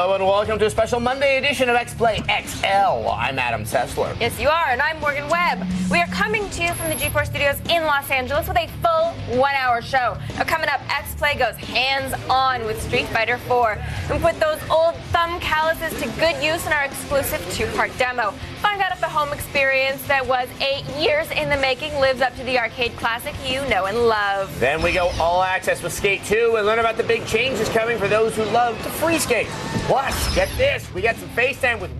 Hello and welcome to a special Monday edition of X-Play XL. I'm Adam Sessler. Yes, you are, and I'm Morgan Webb. We are coming to you from the G4 studios in Los Angeles with a full 1-hour show. Now, coming up, X-Play goes hands-on with Street Fighter 4 and put those old thumb calluses to good use in our exclusive 2-part demo. Find out if the home experience that was 8 years in the making lives up to the arcade classic you know and love. Then we go all access with Skate 2 and learn about the big changes coming for those who love to free skate. Plus, get this, we got some FaceTime with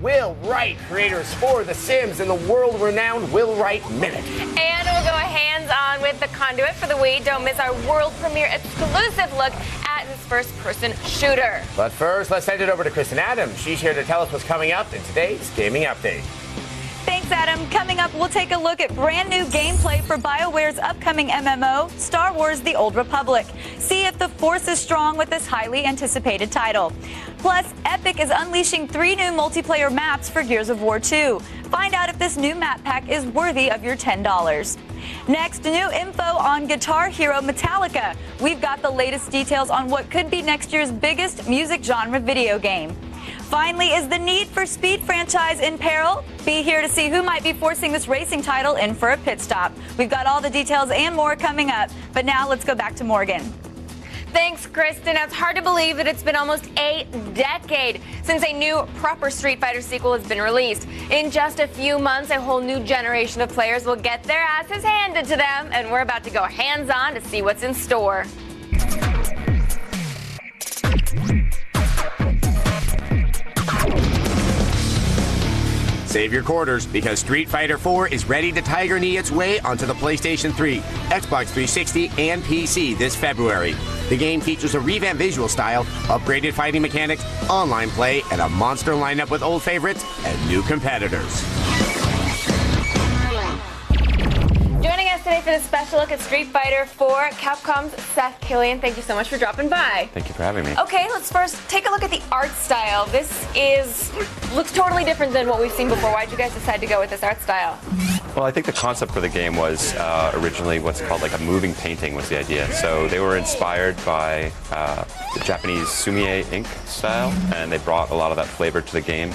Wright, creators for The Sims and the world-renowned Wright Minute. And we'll go hands-on with the Conduit for the Wii. Don't miss our world premiere exclusive look at this first-person shooter. But first, let's send it over to Kristen Adams. She's here to tell us what's coming up in today's Gaming Update. Thanks, Adam. Coming up, we'll take a look at brand new gameplay for BioWare's upcoming MMO, Star Wars: The Old Republic. See if the Force is strong with this highly anticipated title. Plus, Epic is unleashing 3 new multiplayer maps for Gears of War 2. Find out if this new map pack is worthy of your $10. Next, new info on Guitar Hero Metallica. We've got the latest details on what could be next year's biggest music genre video game. Finally, is the Need for Speed franchise in peril? Be here to see who might be forcing this racing title in for a pit stop. We've got all the details and more coming up. But now let's go back to Morgan. Thanks, Kristen. Now, it's hard to believe that it's been almost a decade since a new proper Street Fighter sequel has been released. In just a few months, a whole new generation of players will get their asses handed to them, and we're about to go hands-on to see what's in store. Save your quarters because Street Fighter 4 is ready to Tiger Knee its way onto the PlayStation 3, Xbox 360, and PC this February. The game features a revamped visual style, upgraded fighting mechanics, online play, and a monster lineup with old favorites and new competitors. Joining us today for this special look at Street Fighter 4, Capcom's Seth Killian. Thank you so much for dropping by. Thank you for having me. Okay, let's first take a look at the art style. This looks totally different than what we've seen before. Why did you guys decide to go with this art style? Well, I think the concept for the game was originally what's called like a moving painting was the idea. So they were inspired by the Japanese sumie ink style, and they brought a lot of that flavor to the game.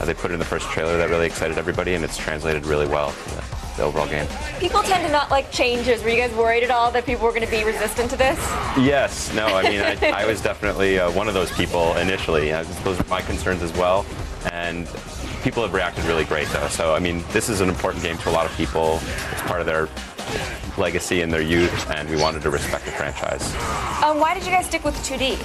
They put it in the first trailer that really excited everybody, and it's translated really well to the overall game. People tend to not like changes. Were you guys worried at all that people were going to be resistant to this? Yes. No, I mean, I was definitely one of those people initially. Those were my concerns as well. And people have reacted really great, though. So, I mean, this is an important game to a lot of people. It's part of their legacy and their youth, and we wanted to respect the franchise. Why did you guys stick with 2D?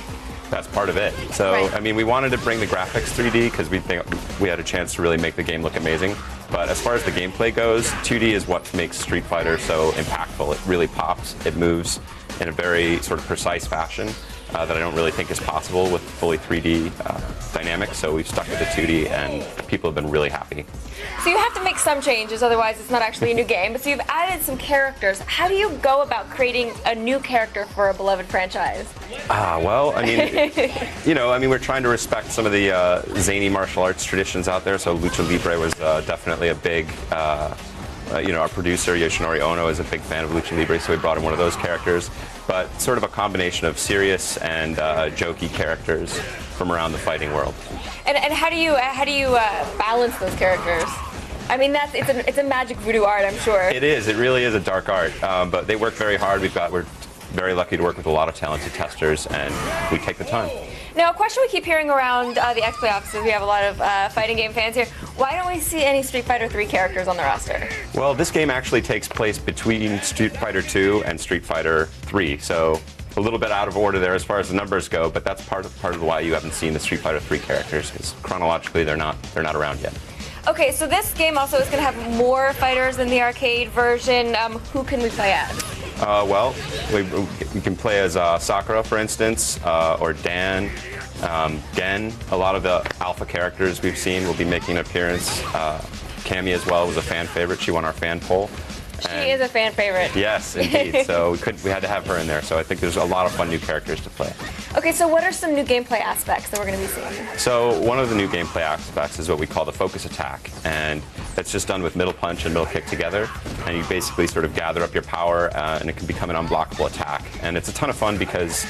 That's part of it. So, right. I mean, we wanted to bring the graphics 3D because we think we had a chance to really make the game look amazing. But as far as the gameplay goes, 2D is what makes Street Fighter so impactful. It really pops. It moves in a very sort of precise fashion that I don't really think is possible with fully 3D dynamics. So we've stuck with the 2D, and people have been really happy. So you have to make some changes, otherwise it's not actually a new game. But so you've added some characters. How do you go about creating a new character for a beloved franchise? Well, I mean, we're trying to respect some of the zany martial arts traditions out there. So Lucha Libre was definitely a big, our producer Yoshinori Ono is a big fan of Lucha Libre, so we brought in one of those characters. But sort of a combination of serious and jokey characters from around the fighting world. And how do you balance those characters? I mean, it's a magic voodoo art, I'm sure. It is. It really is a dark art. But they work very hard. We're very lucky to work with a lot of talented testers, and we take the time. Now, a question we keep hearing around the X-Play offices, we have a lot of fighting game fans here. Why don't we see any Street Fighter 3 characters on the roster? Well, this game actually takes place between Street Fighter 2 and Street Fighter 3, so a little bit out of order there as far as the numbers go, but that's part of why you haven't seen the Street Fighter 3 characters, because chronologically they're not around yet. Okay, so this game also is going to have more fighters than the arcade version. Who can we play as? Well, we can play as Sakura, for instance, or Dan, Gen. A lot of the alpha characters we've seen will be making an appearance. Cammy as well was a fan favorite. She won our fan poll. She is a fan favorite. Yes, indeed. So we had to have her in there. So I think there's a lot of fun new characters to play. Okay, so what are some new gameplay aspects that we're going to be seeing? So one of the new gameplay aspects is what we call the focus attack, and it's just done with middle punch and middle kick together, and you basically sort of gather up your power, and it can become an unblockable attack. And it's a ton of fun because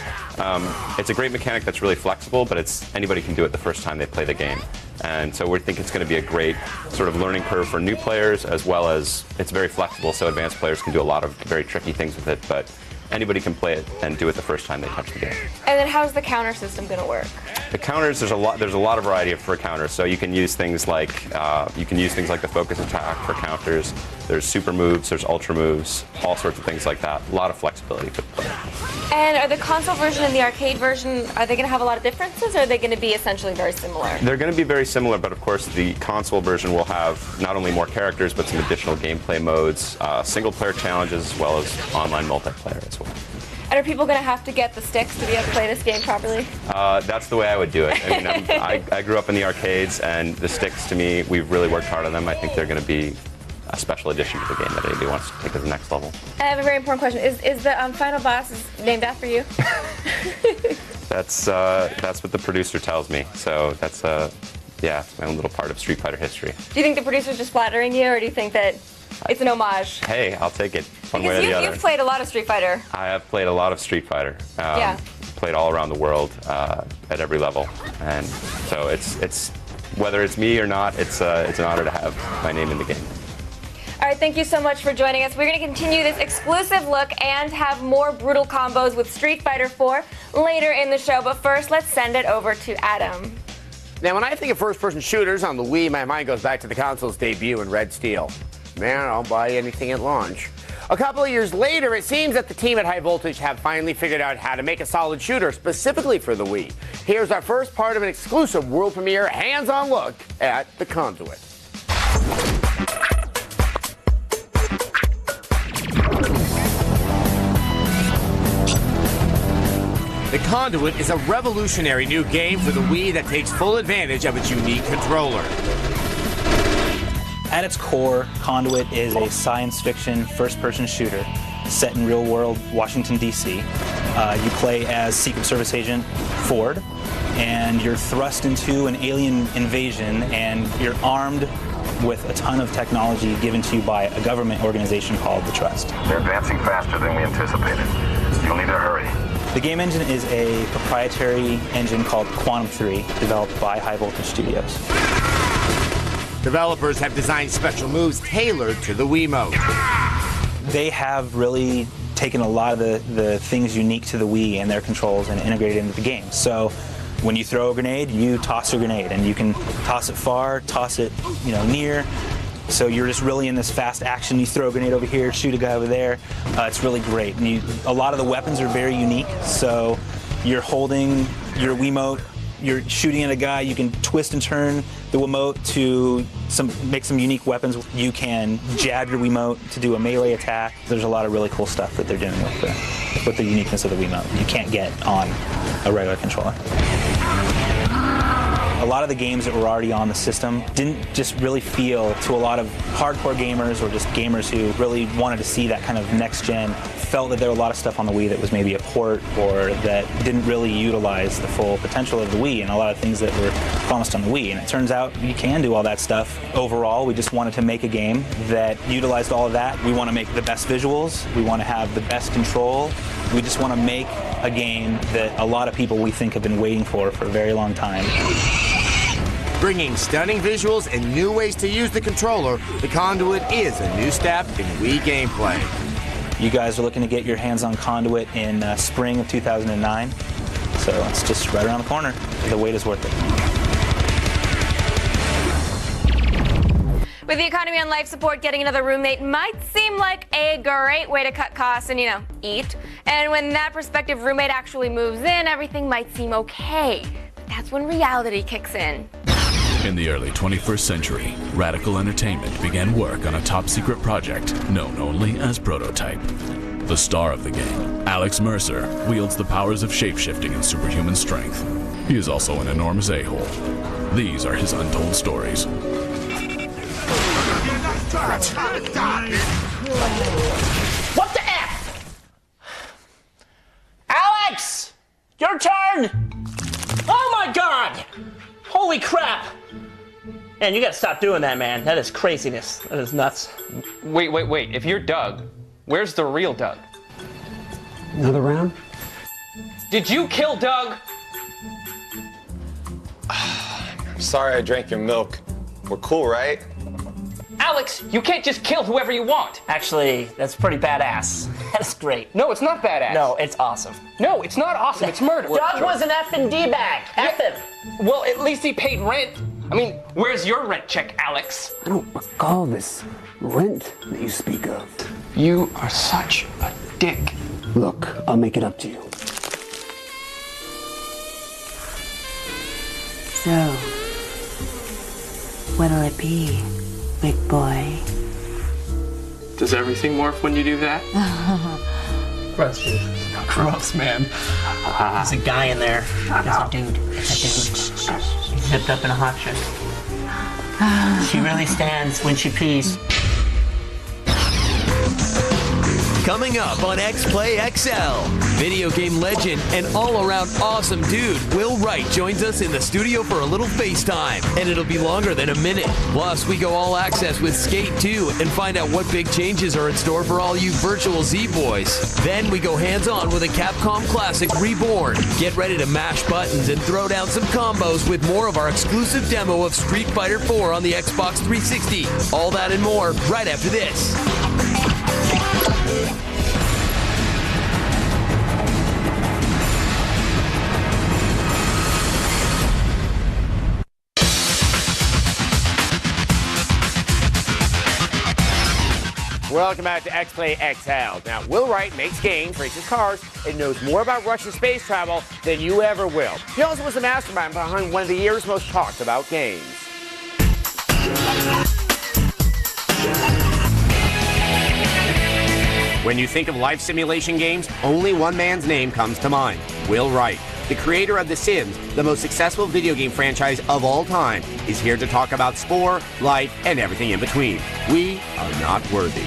it's a great mechanic that's really flexible, but anybody can do it the first time they play the game. And so we think it's going to be a great sort of learning curve for new players, as well as it's very flexible, so advanced players can do a lot of very tricky things with it, but anybody can play it and do it the first time they touch the game. And then how's the counter system going to work? The counters, there's a lot of variety for counters. So you can use things like the focus attack for counters. There's super moves, there's ultra moves, all sorts of things like that. A lot of flexibility for the player. And are the console version and the arcade version, are they going to have a lot of differences, or are they going to be essentially very similar? They're going to be very similar, but of course the console version will have not only more characters, but some additional gameplay modes, single-player challenges, as well as online multiplayer as well. And are people going to have to get the sticks to be able to play this game properly? That's the way I would do it. I mean, I grew up in the arcades, and the sticks, to me, we've really worked hard on them. I think they're going to be a special addition to the game that anybody wants to take to the next level. I have a very important question. Is the final boss named after you? That's what the producer tells me. So that's my own little part of Street Fighter history. Do you think the producer's just flattering you, or do you think that it's an homage? Hey, I'll take it one way or the other. You've played a lot of Street Fighter. I have played a lot of Street Fighter. Yeah. Played all around the world at every level, and so it's whether it's me or not, it's an honor to have my name in the game. All right, thank you so much for joining us. We're going to continue this exclusive look and have more brutal combos with Street Fighter 4 later in the show. But first, let's send it over to Adam. Now, when I think of first-person shooters on the Wii, my mind goes back to the console's debut in Red Steel. Man, I'll buy anything at launch. A couple of years later, it seems that the team at High Voltage have finally figured out how to make a solid shooter specifically for the Wii. Here's our first part of an exclusive world premiere hands-on look at the Conduit. The Conduit is a revolutionary new game for the Wii that takes full advantage of its unique controller. At its core, Conduit is a science fiction first-person shooter set in real-world Washington, D.C. You play as Secret Service agent Ford, and you're thrust into an alien invasion, and you're armed with a ton of technology given to you by a government organization called the Trust. They're advancing faster than we anticipated. You'll need to hurry. The game engine is a proprietary engine called Quantum 3, developed by High Voltage Studios. Developers have designed special moves tailored to the Wiimote. They have really taken a lot of the things unique to the Wii and their controls and integrated into the game. So when you throw a grenade, you toss a grenade, and you can toss it far, toss it near. So you're just really in this fast action. You throw a grenade over here, shoot a guy over there. It's really great. And a lot of the weapons are very unique. So you're holding your Wiimote, you're shooting at a guy, you can twist and turn the Wiimote to make some unique weapons. You can jab your Wiimote to do a melee attack. There's a lot of really cool stuff that they're doing with the uniqueness of the Wiimote. You can't get on a regular controller. A lot of the games that were already on the system didn't just really feel to a lot of hardcore gamers or just gamers who really wanted to see that kind of next gen, felt that there were a lot of stuff on the Wii that was maybe a port or that didn't really utilize the full potential of the Wii and a lot of things that were promised on the Wii. And it turns out you can do all that stuff. Overall, we just wanted to make a game that utilized all of that. We want to make the best visuals. We want to have the best control. We just want to make a game that a lot of people we think have been waiting for a very long time. Bringing stunning visuals and new ways to use the controller, the Conduit is a new step in Wii gameplay. You guys are looking to get your hands on Conduit in spring of 2009, so it's just right around the corner. The wait is worth it. With the economy on life support, getting another roommate might seem like a great way to cut costs and, eat. And when that prospective roommate actually moves in, everything might seem okay. But that's when reality kicks in. In the early 21st century, Radical Entertainment began work on a top-secret project known only as Prototype. The star of the game, Alex Mercer, wields the powers of shape-shifting and superhuman strength. He is also an enormous a-hole. These are his untold stories. What the F? Alex! Your turn! Oh my God! Holy crap! Man, you gotta stop doing that, man. That is craziness. That is nuts. Wait. If you're Doug, where's the real Doug? Another round? Did you kill Doug? Sorry I drank your milk. We're cool, right? Alex, you can't just kill whoever you want. Actually, that's pretty badass. That's great. No, it's not badass. No, it's awesome. No, it's not awesome. It's murder. Doug was an effing D-bag. F him. Well, at least he paid rent. I mean, where's your rent check, Alex? I don't recall this rent that you speak of. You are such a dick. Look, I'll make it up to you. So, what'll it be, big boy? Does everything morph when you do that? Gross, dude. Gross, man. There's a guy in there. There's a dude. It's a dude. He's zipped up in a hot chick. She really stands when she pees. Coming up on X-Play XL, video game legend and all-around awesome dude Will Wright joins us in the studio for a little FaceTime, and it'll be longer than a minute. Plus, we go all access with Skate 2 and find out what big changes are in store for all you Virtual Z boys. Then we go hands-on with a Capcom classic Reborn. Get ready to mash buttons and throw down some combos with more of our exclusive demo of Street Fighter 4 on the Xbox 360. All that and more right after this. Welcome back to X-Play XL. Now, Will Wright makes games, races cars, and knows more about Russian space travel than you ever will. He also was the mastermind behind one of the year's most talked about games. When you think of life simulation games, only one man's name comes to mind, Will Wright. The creator of The Sims, the most successful video game franchise of all time, is here to talk about Spore, life, and everything in between. We are not worthy.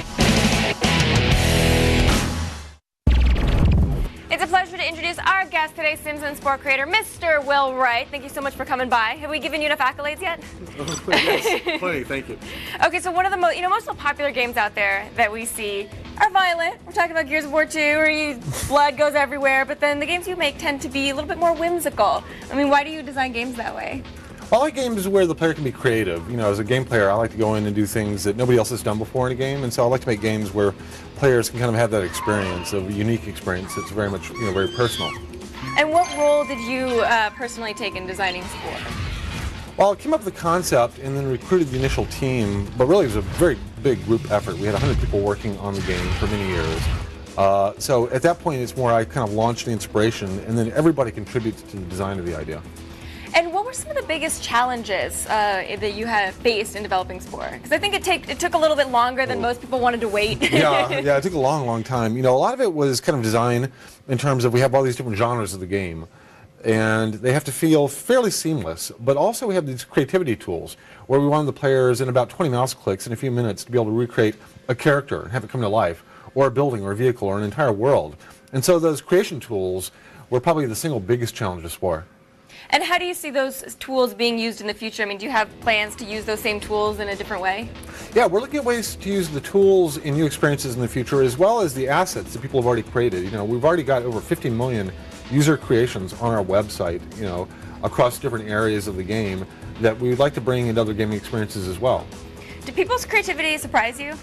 It's a pleasure to introduce our guest today, Sims and Sport creator, Mr. Will Wright. Thank you so much for coming by. Have we given you enough accolades yet? Yes, plenty, thank you. Okay, so one of the most popular games out there that we see are violent. We're talking about Gears of War 2, where blood goes everywhere, but then the games you make tend to be a little bit more whimsical. I mean, why do you design games that way? I like games where the player can be creative. You know, as a game player, I like to go in and do things that nobody else has done before in a game, and so I like to make games where players can kind of have that experience, a unique experience that's very much, very personal. And what role did you personally take in designing Spore? Well, I came up with the concept and then recruited the initial team, but really it was a very big group effort. We had 100 people working on the game for many years. So at that point, it's more I kind of launched the inspiration, and then everybody contributes to the design of the idea. And what were some of the biggest challenges that you have faced in developing Spore? Because I think it took a little bit longer than most people wanted to wait. Yeah, it took a long, long time. You know, a lot of it was kind of design in terms of we have all these different genres of the game, and they have to feel fairly seamless. But also we have these creativity tools where we want the players in about 20 mouse clicks in a few minutes to be able to recreate a character and have it come to life, or a building, or a vehicle, or an entire world. And so those creation tools were probably the single biggest challenge of Spore. And how do you see those tools being used in the future? I mean, do you have plans to use those same tools in a different way? Yeah, we're looking at ways to use the tools in new experiences in the future, as well as the assets that people have already created. You know, we've already got over 50 million user creations on our website, across different areas of the game that we would like to bring into other gaming experiences as well. Do people's creativity surprise you?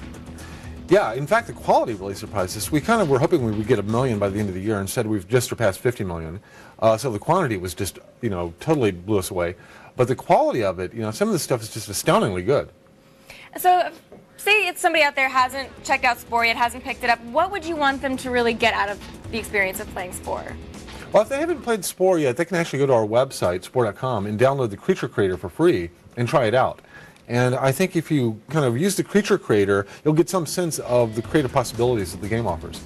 Yeah, in fact, the quality really surprised us. We kind of were hoping we would get 1 million by the end of the year. Instead, we've just surpassed 50 million. So the quantity was just, totally blew us away. But the quality of it, some of the stuff is just astoundingly good. So, say it's somebody out there hasn't checked out Spore yet, hasn't picked it up. What would you want them to really get out of the experience of playing Spore? Well, if they haven't played Spore yet, they can actually go to our website, spore.com, and download the Creature Creator for free and try it out. And I think if you kind of use the Creature Creator, you'll get some sense of the creative possibilities that the game offers.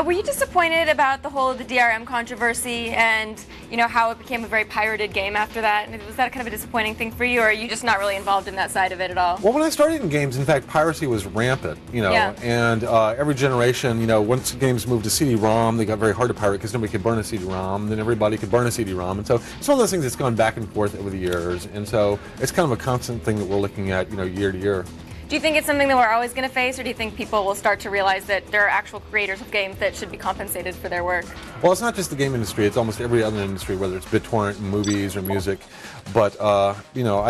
Were you disappointed about the whole DRM controversy and how it became a very pirated game after that? Was that kind of a disappointing thing for you, or are you just not really involved in that side of it at all? Well, when I started in games, in fact, piracy was rampant, and every generation, once games moved to CD-ROM, they got very hard to pirate because nobody could burn a CD-ROM, then everybody could burn a CD-ROM, and so it's one of those things that's gone back and forth over the years, and so it's kind of a constant thing that we're looking at, year to year. Do you think it's something that we're always going to face, or do you think people will start to realize that there are actual creators of games that should be compensated for their work? Well, it's not just the game industry, it's almost every other industry, whether it's BitTorrent, movies, or music. But, I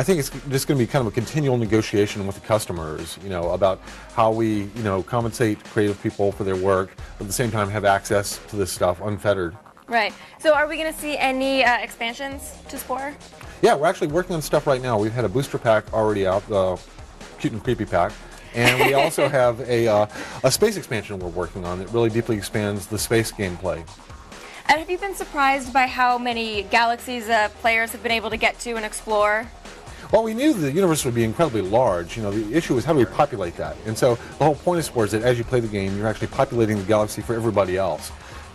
think it's just going to be kind of a continual negotiation with the customers, about how we, compensate creative people for their work, but at the same time have access to this stuff unfettered. Right. So are we going to see any expansions to Spore? Yeah, we're actually working on stuff right now. We've had a booster pack already out, Cute and Creepy pack. And we also have a space expansion we're working on that really deeply expands the space gameplay. And have you been surprised by how many galaxies players have been able to get to and explore? Well, we knew the universe would be incredibly large. The issue is how do we populate that? And so the whole point of Spore is that as you play the game, you're actually populating the galaxy for everybody else.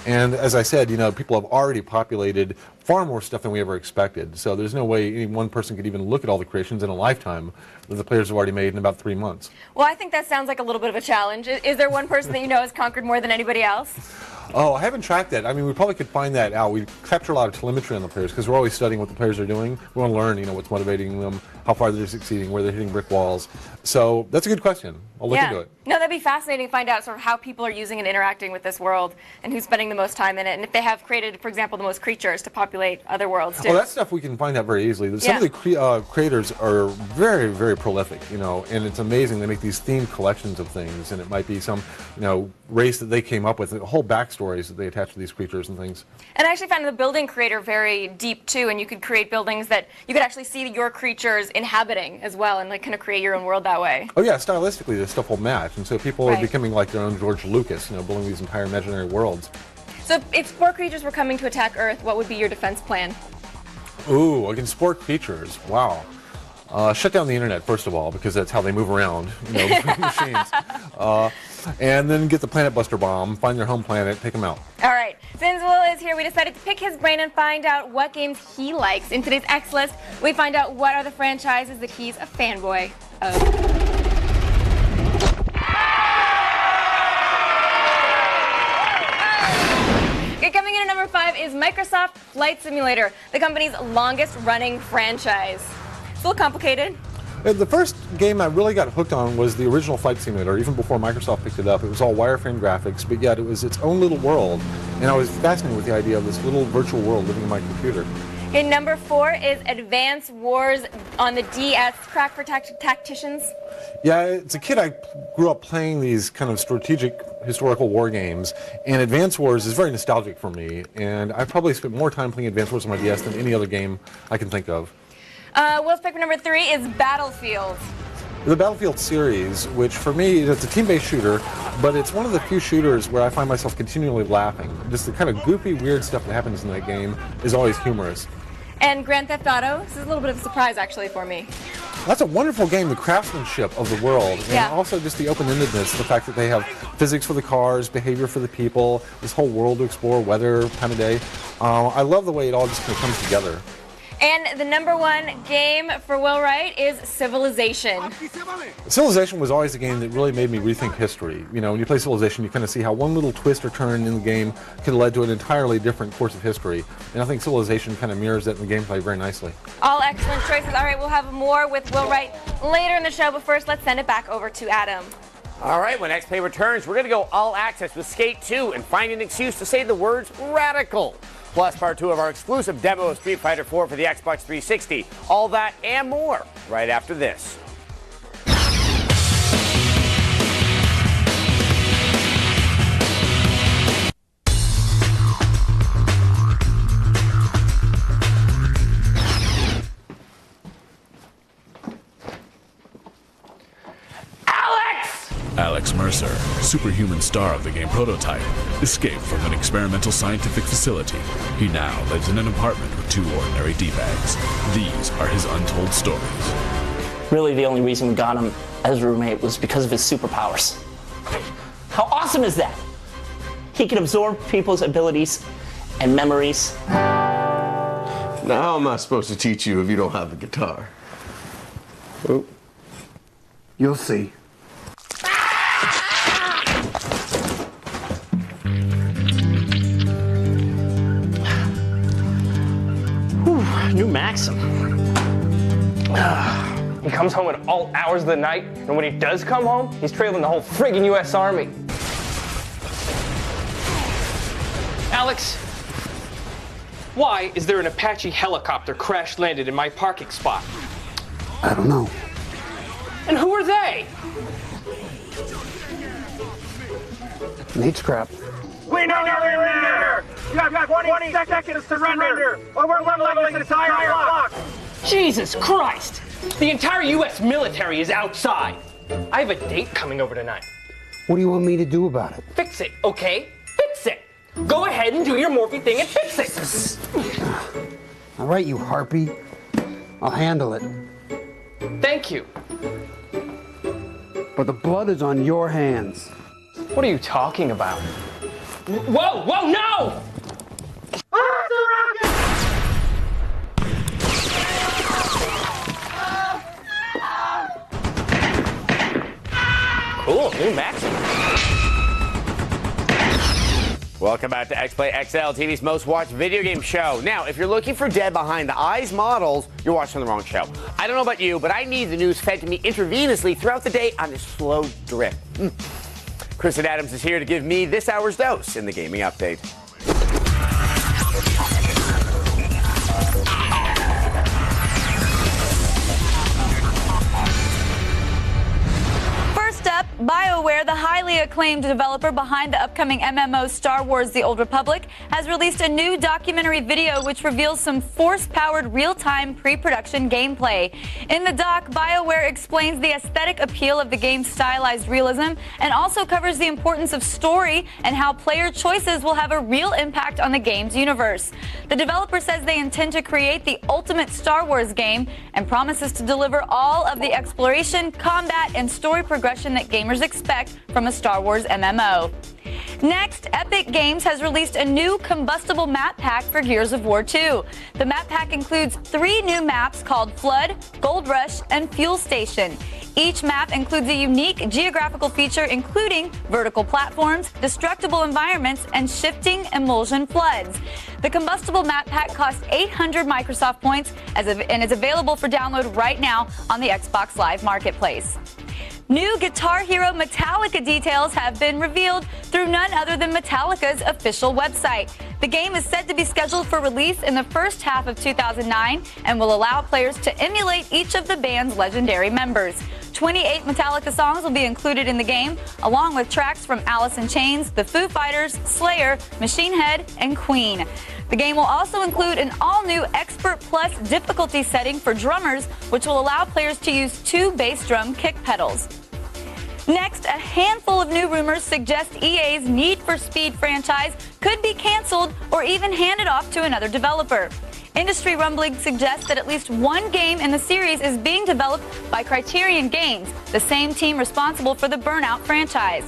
And as I said, people have already populated far more stuff than we ever expected. So there's no way any one person could even look at all the creations in a lifetime that the players have already made in about 3 months. Well, I think that sounds like a little bit of a challenge. Is there one person that has conquered more than anybody else? Oh, I haven't tracked that. I mean, we probably could find that out. We capture a lot of telemetry on the players because we're always studying what the players are doing. We want to learn, what's motivating them, how far they're succeeding, where they're hitting brick walls. So that's a good question. I'll look into it. No, that'd be fascinating to find out sort of how people are using and interacting with this world and who's spending the most time in it, and if they have created, for example, the most creatures to populate other worlds too. Well, that stuff we can find out very easily. Some of the creators are very, very prolific, and it's amazing. They make these themed collections of things, and it might be some, race that they came up with, whole backstories that they attach to these creatures and things. And I actually found the building creator very deep too, and you could create buildings that you could actually see your creatures inhabiting as well, and kind of create your own world that way. Oh yeah, stylistically this stuff will match, and so people are becoming like their own George Lucas, building these entire imaginary worlds. So if Spore creatures were coming to attack Earth, what would be your defense plan? Ooh, against Spore creatures, wow. Shut down the internet, first of all, because that's how they move around, between machines. And then get the Planet Buster bomb, find their home planet, take them out. All right. Since Will is here, we decided to pick his brain and find out what games he likes. In today's X List, we find out what are the franchises that he's a fanboy of. Okay, coming in at number 5 is Microsoft Flight Simulator, the company's longest-running franchise. It's a little complicated. The first game I really got hooked on was the original Flight Simulator, even before Microsoft picked it up. It was all wireframe graphics, but yet it was its own little world. And I was fascinated with the idea of this little virtual world living in my computer. Okay, number 4 is Advance Wars on the DS, crack for tacticians. Yeah, as a kid I grew up playing these kind of strategic historical war games, and Advance Wars is very nostalgic for me, and I've probably spent more time playing Advance Wars on my DS than any other game I can think of. Will's pick for number 3 is Battlefield. The Battlefield series, which for me, it's a team-based shooter, but it's one of the few shooters where I find myself continually laughing. Just the kind of goofy, weird stuff that happens in that game is always humorous. And Grand Theft Auto. This is a little bit of a surprise, actually, for me. That's a wonderful game, the craftsmanship of the world, and also just the open-endedness, the fact that they have physics for the cars, behavior for the people, this whole world to explore, weather, time of day. I love the way it all just kind of comes together. And the number 1 game for Will Wright is Civilization. Civilization was always a game that really made me rethink history. When you play Civilization, you kind of see how one little twist or turn in the game could have led to an entirely different course of history. And I think Civilization kind of mirrors that in the gameplay very nicely. All excellent choices. All right, we'll have more with Will Wright later in the show, but first, let's send it back over to Adam. All right, when X Play returns, we're going to go all access with Skate 2 and find an excuse to say the words radical. Plus, part 2 of our exclusive demo of Street Fighter 4 for the Xbox 360. All that and more right after this. Alex Mercer, superhuman star of the game Prototype, escaped from an experimental scientific facility. He now lives in an apartment with 2 ordinary D-bags. These are his untold stories. Really, the only reason we got him as a roommate was because of his superpowers. How awesome is that? He can absorb people's abilities and memories. Now, how am I supposed to teach you if you don't have a guitar? Oh. You'll see. Whew, new Maxim. He comes home at all hours of the night, and when he does come home, he's trailing the whole friggin' U.S. Army. Alex, why is there an Apache helicopter crash landed in my parking spot? I don't know. And who are they? Neat scrap. We know you're in there! You have 20 seconds to surrender, or we're leveling this entire block! Jesus Christ! The entire U.S. military is outside. I have a date coming over tonight. What do you want me to do about it? Fix it, okay? Fix it! Go ahead and do your Morphe thing and fix it! All right, you harpy. I'll handle it. Thank you. But the blood is on your hands. What are you talking about? Whoa, whoa, no! Cool, new Maxim. Welcome back to X Play XL, TV's most watched video game show. Now, if you're looking for dead behind the eyes models, you're watching the wrong show. I don't know about you, but I need the news fed to me intravenously throughout the day on this slow drip. Kristen Adams is here to give me this hour's dose in the gaming update. BioWare, the highly acclaimed developer behind the upcoming MMO Star Wars The Old Republic, has released a new documentary video which reveals some Force-powered real-time pre-production gameplay. In the doc, BioWare explains the aesthetic appeal of the game's stylized realism and also covers the importance of story and how player choices will have a real impact on the game's universe. The developer says they intend to create the ultimate Star Wars game and promises to deliver all of the exploration, combat, and story progression that gamers expect from a Star Wars MMO. Next, Epic Games has released a new combustible map pack for Gears of War 2. The map pack includes 3 new maps called Flood, Gold Rush, and Fuel Station. Each map includes a unique geographical feature including vertical platforms, destructible environments, and shifting emulsion floods. The combustible map pack costs 800 Microsoft points and is available for download right now on the Xbox Live Marketplace. New Guitar Hero Metallica details have been revealed through none other than Metallica's official website. The game is said to be scheduled for release in the first half of 2009 and will allow players to emulate each of the band's legendary members. 28 Metallica songs will be included in the game, along with tracks from Alice in Chains, The Foo Fighters, Slayer, Machine Head, and Queen. The game will also include an all-new Expert Plus difficulty setting for drummers, which will allow players to use 2 bass drum kick pedals. Next, a handful of new rumors suggest EA's Need for Speed franchise could be canceled or even handed off to another developer. Industry rumblings suggest that at least one game in the series is being developed by Criterion Games, the same team responsible for the Burnout franchise.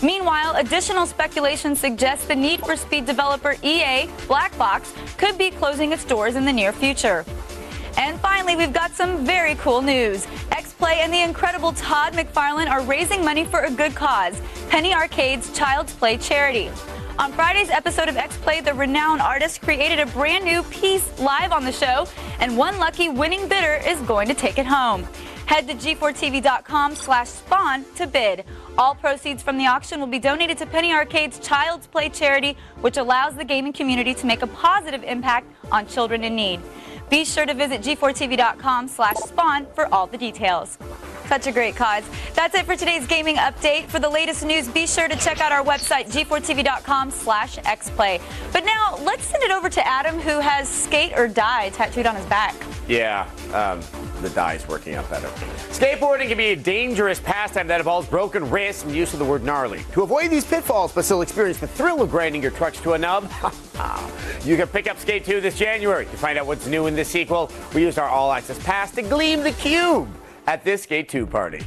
Meanwhile, additional speculation suggests the Need for Speed developer EA Black Box could be closing its doors in the near future. And finally, we've got some very cool news. X-Play and the incredible Todd McFarlane are raising money for a good cause, Penny Arcade's Child's Play charity. On Friday's episode of X-Play, the renowned artist created a brand new piece live on the show, and one lucky winning bidder is going to take it home. Head to g4tv.com/spawn to bid. All proceeds from the auction will be donated to Penny Arcade's Child's Play charity, which allows the gaming community to make a positive impact on children in need. Be sure to visit g4tv.com/spawn for all the details. Such a great cause. That's it for today's gaming update. For the latest news, be sure to check out our website, g4tv.com/xplay. But now, let's send it over to Adam, who has Skate or Die tattooed on his back. Yeah, the die is working out better. Skateboarding can be a dangerous pastime that involves broken wrists and use of the word gnarly. To avoid these pitfalls but still experience the thrill of grinding your trucks to a nub, you can pick up Skate 2 this January. To find out what's new in this sequel, we used our all-access pass to gleam the cube at this Skate 2 party.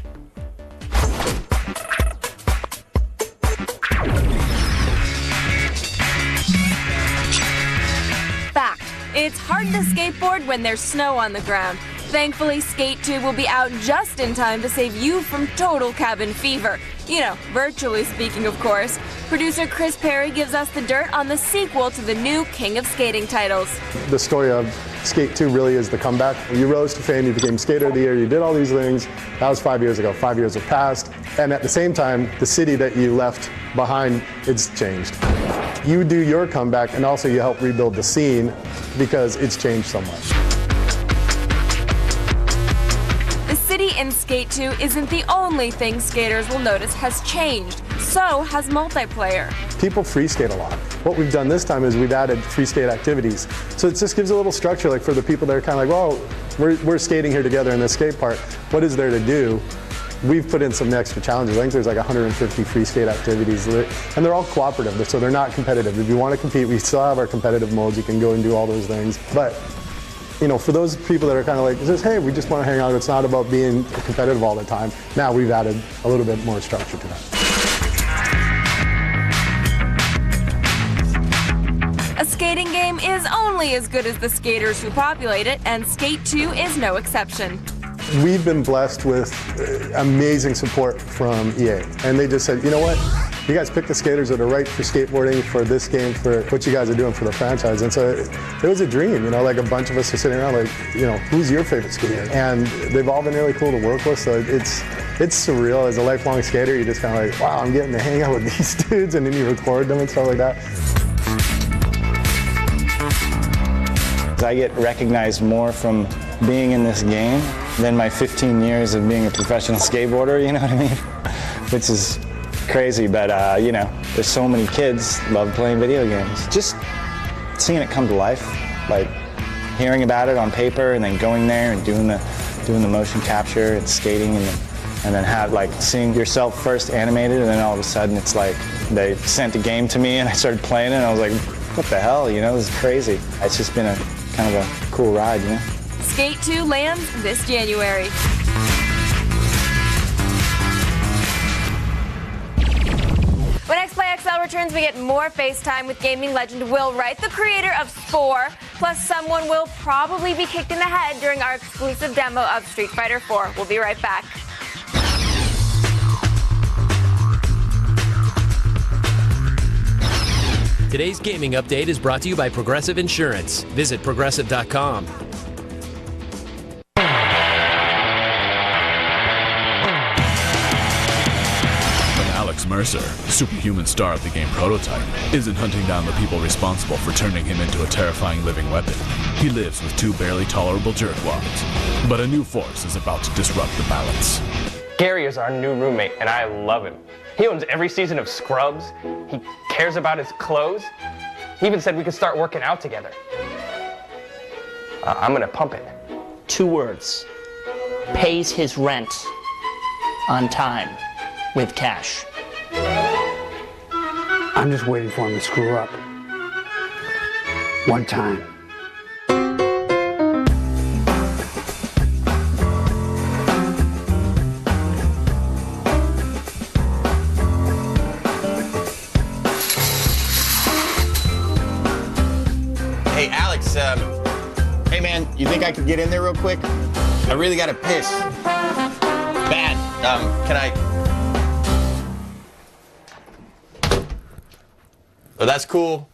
It's hard to skateboard when there's snow on the ground. Thankfully, Skate 2 will be out just in time to save you from total cabin fever. You know, virtually speaking, of course. Producer Chris Perry gives us the dirt on the sequel to the new King of Skating titles. The story of Skate 2 really is the comeback. You rose to fame, you became Skater of the Year, you did all these things. That was 5 years ago. 5 years have passed. And at the same time, the city that you left behind, it's changed. You do your comeback and also you help rebuild the scene because it's changed so much. The city in Skate 2 isn't the only thing skaters will notice has changed. So has multiplayer. People free skate a lot. What we've done this time is we've added free skate activities. So it just gives a little structure, like for the people that are kind of like, well, we're skating here together in this skate park. What is there to do? We've put in some extra challenges. I think there's like 150 free skate activities, and they're all cooperative, so they're not competitive. If you want to compete, we still have our competitive modes. You can go and do all those things. But you know, for those people that are kind of like, just, hey, we just want to hang out, it's not about being competitive all the time. Now we've added a little bit more structure to that. A skating game is only as good as the skaters who populate it, and Skate 2 is no exception. We've been blessed with amazing support from EA, and they just said, you know what? You guys pick the skaters that are right for skateboarding, for this game, for what you guys are doing for the franchise. And so it was a dream, you know, like a bunch of us are sitting around like, you know, who's your favorite skater? And they've all been really cool to work with, so it's surreal. As a lifelong skater, you're just kind of like, wow, I'm getting to hang out with these dudes, and then you record them and stuff like that. I get recognized more from being in this game than my 15 years of being a professional skateboarder, you know what I mean? Which is crazy, but you know, there's so many kids love playing video games. Just seeing it come to life, like hearing about it on paper and then going there and doing the motion capture and skating and then have like seeing yourself first animated, and then all of a sudden it's like they sent a game to me and I started playing it and I was like, what the hell, you know, this is crazy. It's just been a kind of a cool ride, you know? Skate 2 lands this January. When X-Play XL returns, we get more FaceTime with gaming legend Will Wright, the creator of Spore. Plus, someone will probably be kicked in the head during our exclusive demo of Street Fighter 4. We'll be right back. Today's gaming update is brought to you by Progressive Insurance. Visit progressive.com. Mercer, superhuman star of the game Prototype, isn't hunting down the people responsible for turning him into a terrifying living weapon. He lives with two barely tolerable jerkwads. But a new force is about to disrupt the balance. Gary is our new roommate, and I love him. He owns every season of Scrubs. He cares about his clothes. He even said we could start working out together. I'm gonna pump it. 2 words. Pays his rent on time with cash. I'm just waiting for him to screw up. One time. Hey, Alex, hey man, you think I could get in there real quick? I really gotta piss. Bad. Can I? Oh, that's cool.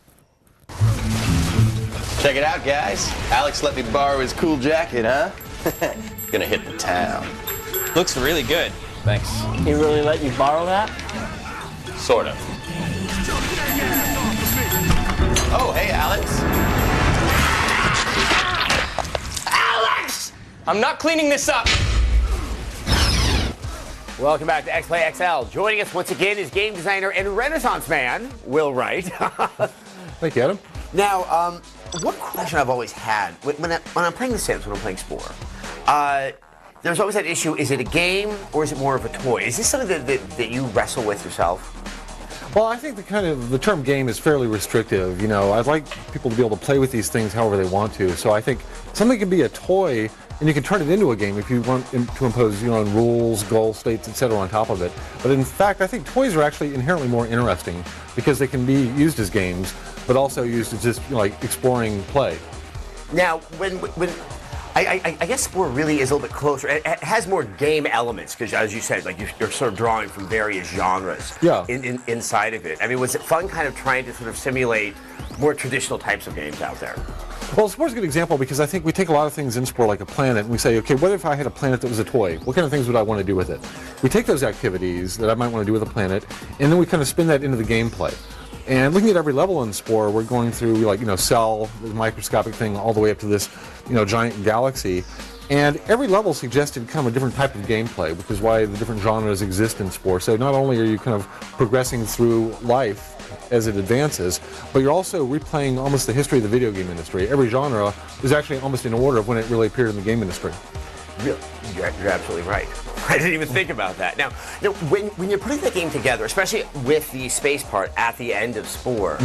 Check it out, guys. Alex let me borrow his cool jacket, huh? Gonna hit the town. Looks really good. Thanks. He really let you borrow that? Sort of. Oh, hey, Alex. Alex! I'm not cleaning this up. Welcome back to X-Play XL. Joining us once again is game designer and Renaissance man, Will Wright. Thank you, Adam. Now, one question I've always had, when I'm playing The Sims, when I'm playing Spore, there's always that issue, is it a game or is it more of a toy? Is this something that you wrestle with yourself? Well, I think the term game is fairly restrictive. You know, I'd like people to be able to play with these things however they want to. So I think something can be a toy and you can turn it into a game if you want to impose your own rules, goal states, etc. on top of it. But in fact, I think toys are actually inherently more interesting because they can be used as games, but also used as just like exploring play. Now, when I guess Spore really is a little bit closer. It has more game elements because, as you said, like you're sort of drawing from various genres. Yeah. Inside of it. I mean, was it fun kind of trying to sort of simulate more traditional types of games out there? Well, Spore's a good example because I think we take a lot of things in Spore, like a planet, and we say, okay, what if I had a planet that was a toy? What kind of things would I want to do with it? We take those activities that I might want to do with a planet, and then we kind of spin that into the gameplay. And looking at every level in Spore, we're going through, like, Cell, the microscopic thing, all the way up to this, giant galaxy. And every level suggested kind of a different type of gameplay, which is why the different genres exist in Spore. So not only are you kind of progressing through life as it advances, but you're also replaying almost the history of the video game industry. Every genre is actually almost in order of when it really appeared in the game industry. Really? You're absolutely right. I didn't even think about that. Now when you're putting the game together, especially with the space part at the end of Spore,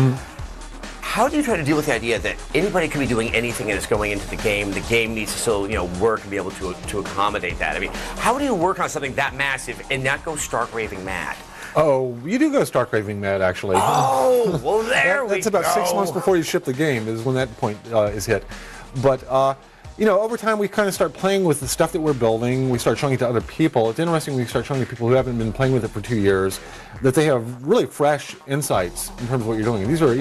how do you try to deal with the idea that anybody could be doing anything that is going into the game? The game needs to still, work and be able to accommodate that. I mean, how do you work on something that massive and not go stark raving mad? Oh, you do go stark raving mad, actually. Oh, well, that's about 6 months before you ship the game is when that point is hit. But over time we kind of start playing with the stuff that we're building. We start showing it to other people. It's interesting when we start showing it to people who haven't been playing with it for 2 years that they have really fresh insights in terms of what you're doing. And these are,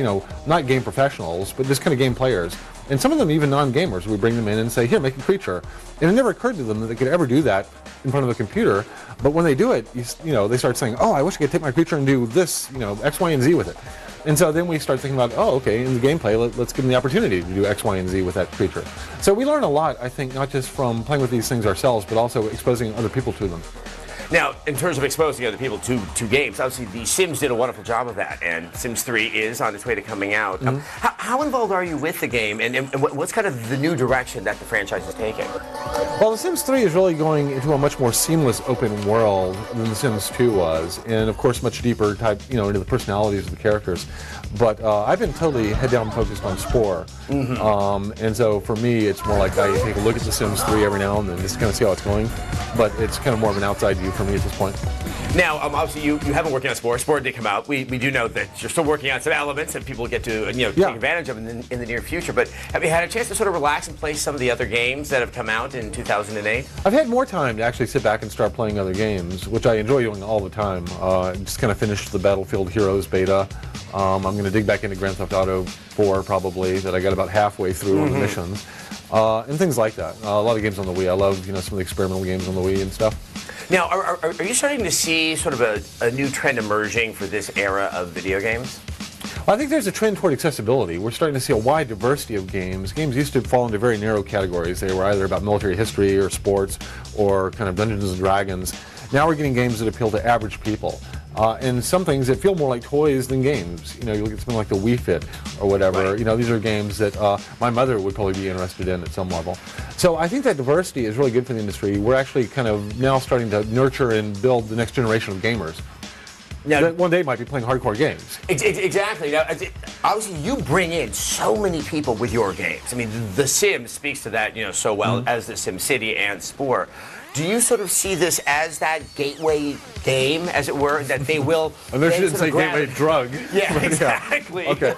not game professionals, but just kind of game players. And some of them even non-gamers. We bring them in and say, here, make a creature. And it never occurred to them that they could ever do that in front of a computer. But when they do it, they start saying, oh, I wish I could take my creature and do this, X, Y, and Z with it. And so then we start thinking about, oh, okay, in the gameplay, let's give them the opportunity to do X, Y, and Z with that creature. So we learn a lot, I think, not just from playing with these things ourselves, but also exposing other people to them. Now, in terms of exposing other people to games, obviously The Sims did a wonderful job of that, and Sims 3 is on its way to coming out. How involved are you with the game, and what's kind of the new direction that the franchise is taking? Well, The Sims 3 is really going into a much more seamless open world than The Sims 2 was, and of course much deeper type, into the personalities of the characters. But I've been totally head down focused on Spore, and so for me it's more like I take a look at The Sims 3 every now and then just kind of see how it's going, but it's kind of more of an outside view for me at this point. Now, obviously you haven't been working on Spore. Spore did come out. We do know that you're still working on some elements that people get to take advantage of in the near future, but have you had a chance to sort of relax and play some of the other games that have come out in 2008? I've had more time to actually sit back and start playing other games, which I enjoy doing all the time. Just kind of finished the Battlefield Heroes beta. I'm going to dig back into Grand Theft Auto 4 probably, that I got about halfway through on the missions, and things like that. A lot of games on the Wii. I love some of the experimental games on the Wii and stuff. Now, are you starting to see sort of a new trend emerging for this era of video games? Well, I think there's a trend toward accessibility. We're starting to see a wide diversity of games. Games used to fall into very narrow categories. They were either about military history or sports or kind of Dungeons and Dragons. Now we're getting games that appeal to average people. And some things that feel more like toys than games. You look at something like the Wii Fit or whatever. Right. These are games that my mother would probably be interested in at some level. So I think that diversity is really good for the industry. We're actually kind of now starting to nurture and build the next generation of gamers. Now, that one day might be playing hardcore games. Exactly. Now, obviously, you bring in so many people with your games. I mean, The Sims speaks to that, so well as the SimCity and Spore. Do you sort of see this as that gateway game, as it were, that they will? I know she didn't say gateway drug. Yeah, exactly. Yeah. Okay.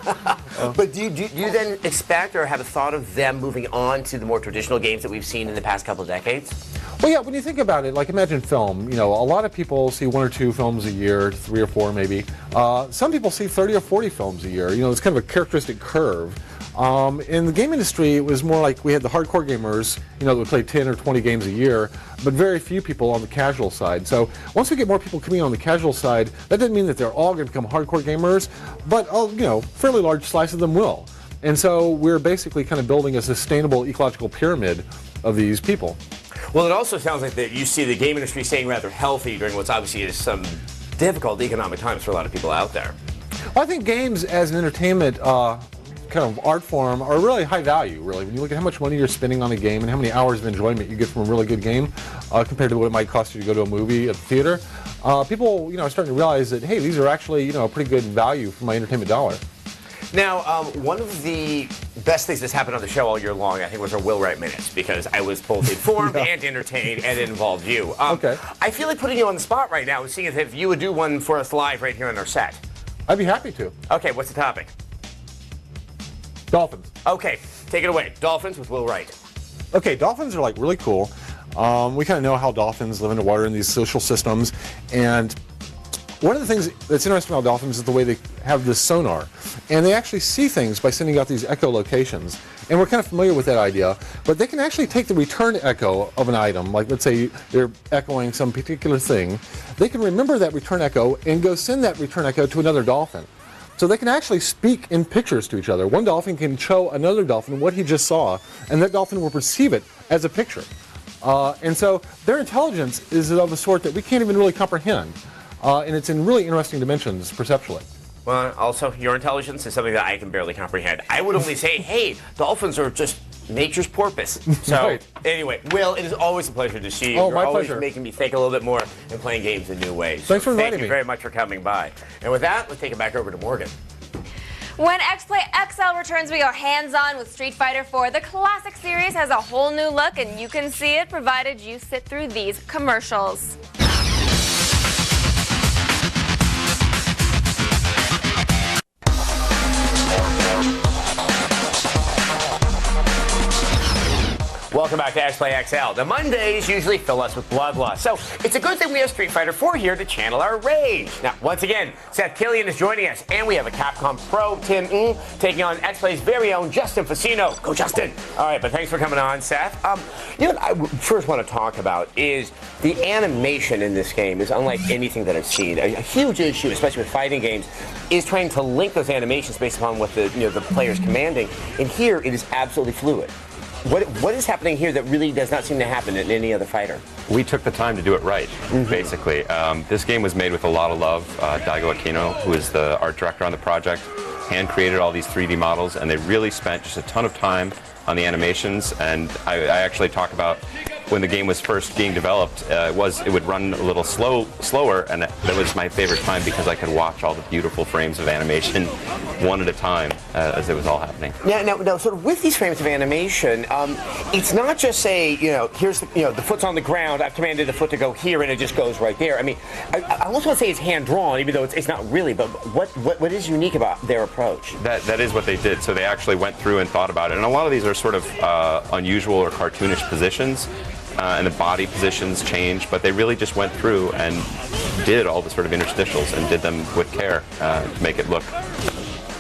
But do you then expect or have a thought of them moving on to the more traditional games that we've seen in the past couple of decades? Well, yeah, when you think about it, like imagine film. A lot of people see 1 or 2 films a year, 3 or 4 maybe. Some people see 30 or 40 films a year. It's kind of a characteristic curve. In the game industry, it was more like we had the hardcore gamers, that would play 10 or 20 games a year, but very few people on the casual side. So once we get more people coming on the casual side, that doesn't mean that they're all going to become hardcore gamers, but fairly large slice of them will. And so we're basically kind of building a sustainable ecological pyramid of these people. Well, it also sounds like that you see the game industry staying rather healthy during what's obviously is some difficult economic times for a lot of people out there. Well, I think games as an entertainment kind of art form are really high value, really. When you look at how much money you're spending on a game and how many hours of enjoyment you get from a really good game compared to what it might cost you to go to a movie at the theater, people are starting to realize that, hey, these are actually a pretty good value for my entertainment dollar. Now, one of the best things that's happened on the show all year long, I think, was our Will Wright Minutes, because I was both informed and entertained, and it involved you. Okay. I feel like putting you on the spot right now and seeing if you would do one for us live right here on our set. I'd be happy to. Okay, what's the topic? Dolphins. Okay. take it away. Dolphins with Will Wright. Okay, dolphins are like really cool. We kind of know how dolphins live underwater in these social systems, and one of the things that's interesting about dolphins is the way they have this sonar, and they actually see things by sending out these echolocations. And we're kind of familiar with that idea, but they can actually take the return echo of an item, like let's say they're echoing some particular thing. They can remember that return echo and go send that return echo to another dolphin. So they can actually speak in pictures to each other. One dolphin can show another dolphin what he just saw, and that dolphin will perceive it as a picture. And so their intelligence is of a sort that we can't even really comprehend. And it's in really interesting dimensions perceptually. Well, also, your intelligence is something that I can barely comprehend. I would only say, hey, dolphins are just nature's porpoise. So, Right. Anyway, Will, it is always a pleasure to see you. Oh, You're my always pleasure. making me think a little bit more and playing games in new ways. Thanks for inviting Thank you me. very much for coming by. And with that, let's take it back over to Morgan. When X-Play XL returns, we go hands-on with Street Fighter 4. The classic series has a whole new look, and you can see it provided you sit through these commercials. Welcome back to X-Play XL. The Mondays usually fill us with bloodlust, so it's a good thing we have Street Fighter 4 here to channel our rage. Now, once again, Seth Killian is joining us, and we have a Capcom pro, Tim taking on X-Play's very own Justin Facino. Go, Justin! All right, but thanks for coming on, Seth. You know what I first want to talk about is the animation in this game is unlike anything that I've seen. A huge issue, especially with fighting games, is trying to link those animations based upon what the player's commanding, and here it is absolutely fluid. What is happening here that really does not seem to happen in any other fighter? We took the time to do it right, basically. This game was made with a lot of love. Daigo Aquino, who is the art director on the project, hand-created all these 3D models, and they really spent just a ton of time on the animations. And I actually talk about when the game was first being developed, it would run a little slower, and that was my favorite time because I could watch all the beautiful frames of animation one at a time as it was all happening. Now, sort of with these frames of animation, it's not just say, here's the foot's on the ground. I've commanded the foot to go here, and it just goes right there. I mean, I almost want to say it's hand drawn, even though it's not really. But what is unique about their approach? That is what they did. So they actually went through and thought about it, and a lot of these are sort of unusual or cartoonish positions. And the body positions changed, but they really just went through and did all the sort of interstitials and did them with care to make it look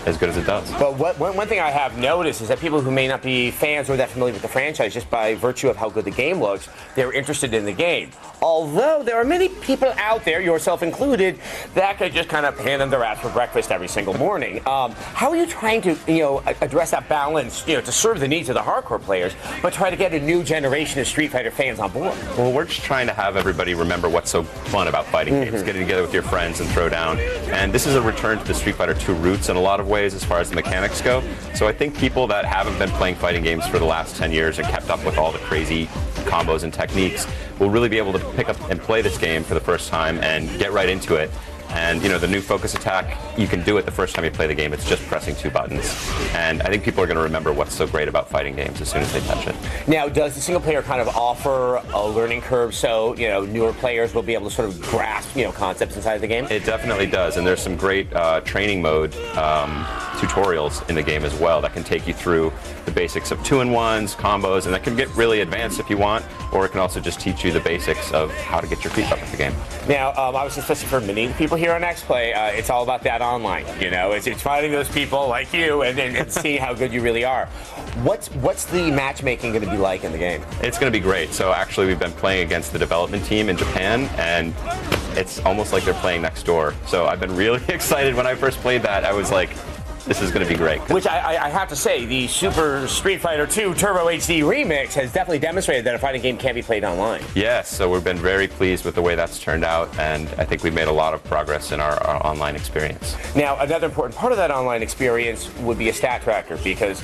as good as it does. But one thing I have noticed is that people who may not be fans or that familiar with the franchise, just by virtue of how good the game looks, they're interested in the game. Although there are many people out there, yourself included, that could just kind of hand them their ass for breakfast every single morning. How are you trying to address that balance, to serve the needs of the hardcore players, but try to get a new generation of Street Fighter fans on board? Well, we're just trying to have everybody remember what's so fun about fighting games, getting together with your friends and throw down. And this is a return to the Street Fighter 2 roots in a lot of ways as far as the mechanics go. So I think people that haven't been playing fighting games for the last 10 years and kept up with all the crazy combos and techniques will really be able to pick up and play this game for the first time and get right into it. And the new focus attack, you can do it the first time you play the game. It's just pressing 2 buttons. And I think people are going to remember what's so great about fighting games as soon as they touch it. Now, does the single player kind of offer a learning curve so newer players will be able to sort of grasp concepts inside the game? It definitely does, and there's some great training mode tutorials in the game as well that can take you through the basics of 2-in-1s, combos, and that can get really advanced if you want, or it can also just teach you the basics of how to get your feet up with the game. Now, obviously, especially for many people here on X-Play, it's all about that online. It's finding those people like you and seeing how good you really are. What's the matchmaking going to be like in the game? It's going to be great. So actually, we've been playing against the development team in Japan, and it's almost like they're playing next door. So I've been really excited when I first played that. I was like, this is going to be great. Which I have to say, the Super Street Fighter 2 Turbo HD Remix has definitely demonstrated that a fighting game can be played online. Yes, so we've been very pleased with the way that's turned out, and I think we've made a lot of progress in our online experience. Now, another important part of that online experience would be a stat tracker, because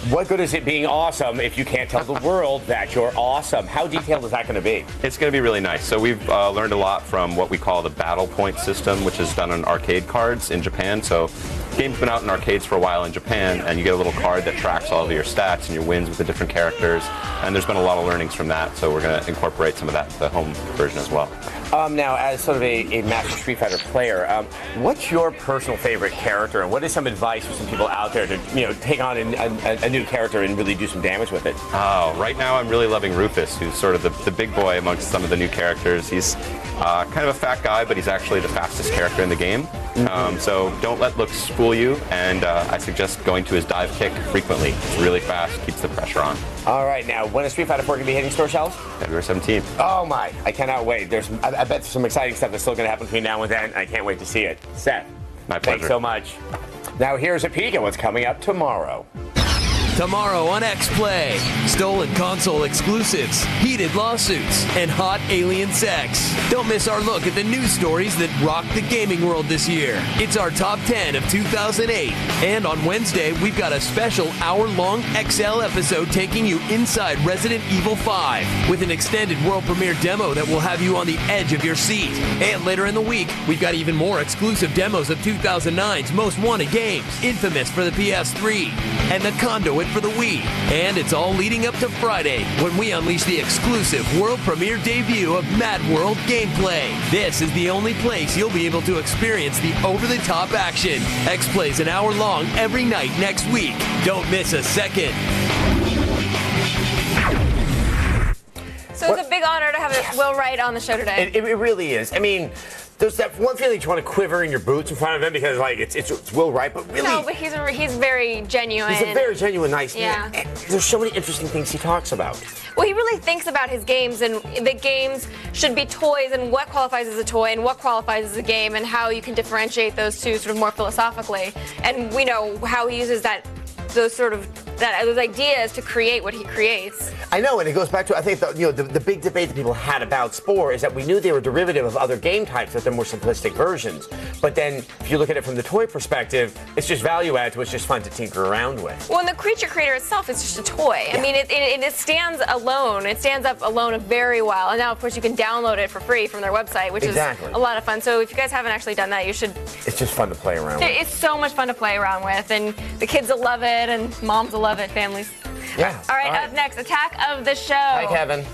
what good is it being awesome if you can't tell the world that you're awesome? How detailed is that going to be? It's going to be really nice. So we've learned a lot from what we call the battle point system, which is done on arcade cards in Japan. So the game's been out in arcades for a while in Japan, and you get a little card that tracks all of your stats and your wins with the different characters, and there's been a lot of learnings from that, so we're going to incorporate some of that to the home version as well. Now, as sort of a master Street Fighter player, what's your personal favorite character, and what is some advice for some people out there to, take on a new character and really do some damage with it? Oh, right now I'm really loving Rufus, who's sort of the big boy amongst some of the new characters. He's kind of a fat guy, but he's actually the fastest character in the game. So don't let looks fool you, and I suggest going to his dive kick frequently. It's really fast, keeps the pressure on. All right, now, when is Street Fighter 4 going to be hitting store shelves? February 17th. Oh my, I cannot wait. I bet there's some exciting stuff that's still going to happen between now and then. I can't wait to see it. Seth, my pleasure. Thanks so much. Now here's a peek at what's coming up tomorrow. Tomorrow on X-Play, stolen console exclusives, heated lawsuits, and hot alien sex. Don't miss our look at the news stories that rocked the gaming world this year. It's our top 10 of 2008. And on Wednesday, we've got a special hour-long XL episode taking you inside Resident Evil 5 with an extended world premiere demo that will have you on the edge of your seat. And later in the week, we've got even more exclusive demos of 2009's most wanted games, Infamous for the PS3, and the Conduit for the Wii. And it's all leading up to Friday when we unleash the exclusive world premiere debut of Mad World gameplay. This is the only place you'll be able to experience the over-the-top action. X-Play's an hour long every night next week. Don't miss a second. So it's a big honor to have Will Wright on the show today. It really is. I mean, there's that one feeling you want to quiver in your boots in front of him because, like, it's Will Wright, but really... No, but he's very genuine. He's a very genuine, nice man. And there's so many interesting things he talks about. Well, he really thinks about his games and that games should be toys and what qualifies as a toy and what qualifies as a game and how you can differentiate those two sort of more philosophically. And we know how he uses those ideas to create what he creates. I know, and it goes back to, I think, the big debate that people had about Spore is that we knew they were derivative of other game types, that they're more simplistic versions. But then, if you look at it from the toy perspective, it's just value add to it's just fun to tinker around with. Well, and the creature creator itself is just a toy. Yeah. I mean, it stands alone. It stands up alone very well. And now, of course, you can download it for free from their website, which is a lot of fun. So if you guys haven't actually done that, you should. It's just fun to play around with. It's so much fun to play around with, and the kids will love it, and moms will love it, families. Yeah. All right, up next, Attack of the Show. Hi, Kevin.